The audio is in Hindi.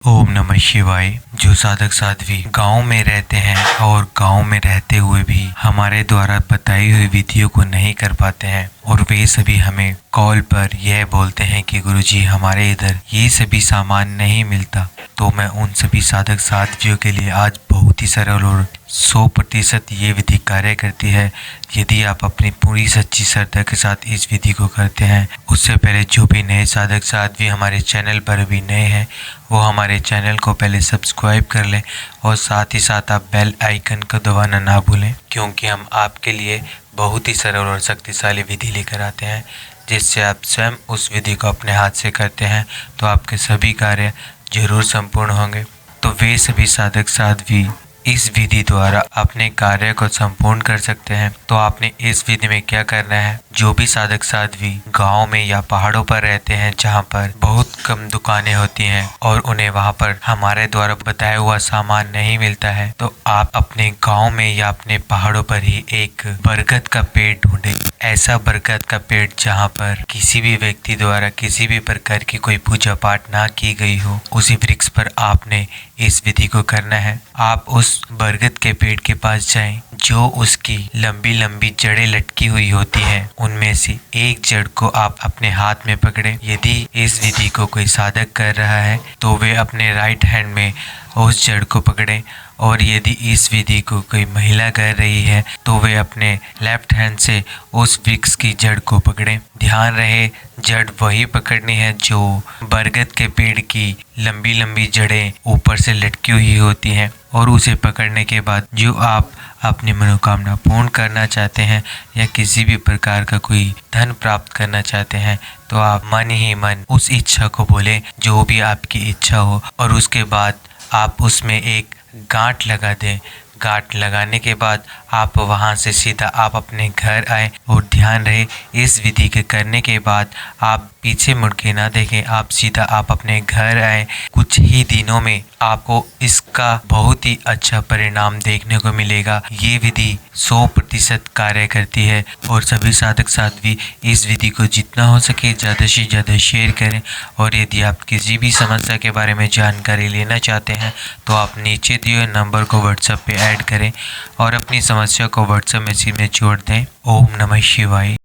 ओम नमः शिवाय। जो साधक साध्वी गांव में रहते हैं और गांव में रहते हुए भी हमारे द्वारा बताई हुई विधियों को नहीं कर पाते हैं और वे सभी हमें कॉल पर यह बोलते हैं कि गुरुजी हमारे इधर ये सभी सामान नहीं मिलता, तो मैं उन सभी साधक साध्वियों के लिए आज बहुत ही सरल और 100% ये विधि कार्य करती है। यदि आप अपनी पूरी सच्ची श्रद्धा के साथ इस विधि को करते हैं। उससे पहले जो भी नए साधक साध्वी हमारे चैनल पर भी नए हैं वो हमारे चैनल को पहले सब्सक्राइब कर लें और साथ ही साथ आप बेल आइकन को दबाना ना भूलें, क्योंकि हम आपके लिए बहुत ही सरल और शक्तिशाली विधि लेकर आते हैं, जिससे आप स्वयं उस विधि को अपने हाथ से करते हैं तो आपके सभी कार्य जरूर संपूर्ण होंगे। तो वे सभी साधक साध्वी इस विधि द्वारा अपने कार्य को संपूर्ण कर सकते हैं। तो आपने इस विधि में क्या करना है, जो भी साधक साध्वी गांव में या पहाड़ों पर रहते हैं जहां पर बहुत कम दुकानें होती हैं और उन्हें वहां पर हमारे द्वारा बताया हुआ सामान नहीं मिलता है, तो आप अपने गांव में या अपने पहाड़ों पर ही एक बरगद का पेड़ ढूंढें। ऐसा बरगद का पेड़ जहाँ पर किसी भी व्यक्ति द्वारा किसी भी प्रकार की कोई पूजा पाठ ना की गई हो, उसी वृक्ष पर आपने इस विधि को करना है। आप उस बरगद के पेड़ के पास जाएं, जो उसकी लंबी लंबी जड़ें लटकी हुई होती हैं, उनमें से एक जड़ को आप अपने हाथ में पकड़ें। यदि इस विधि को कोई साधक कर रहा है तो वे अपने राइट हैंड में उस जड़ को पकड़ें, और यदि इस विधि को कोई महिला कर रही है तो वे अपने लेफ्ट हैंड से उस वृक्ष की जड़ को पकड़ें। ध्यान रहे जड़ वही पकड़नी है जो बरगद के पेड़ की लंबी लंबी जड़ें ऊपर से लटकी हुई होती हैं, और उसे पकड़ने के बाद जो आप अपनी मनोकामना पूर्ण करना चाहते हैं या किसी भी प्रकार का कोई धन प्राप्त करना चाहते हैं, तो आप मन ही मन उस इच्छा को बोलें जो भी आपकी इच्छा हो, और उसके बाद आप उसमें एक गांठ लगा दें। गांठ लगाने के बाद आप वहां से सीधा आप अपने घर आए, और ध्यान रहे इस विधि के करने के बाद आप पीछे मुड़ के ना देखें, आप सीधा आप अपने घर आए। कुछ ही दिनों में आपको इसका बहुत ही अच्छा परिणाम देखने को मिलेगा। ये विधि 100% कार्य करती है, और सभी साधक साध्वी इस विधि को जितना हो सके ज़्यादा से ज़्यादा शेयर करें। और यदि आप किसी भी समस्या के बारे में जानकारी लेना चाहते हैं तो आप नीचे दिए हुए नंबर को व्हाट्सएप पे ऐड करें और अपनी समस्या को व्हाट्सएप मैसेज में जोड़ दें। ओम नमः शिवाय।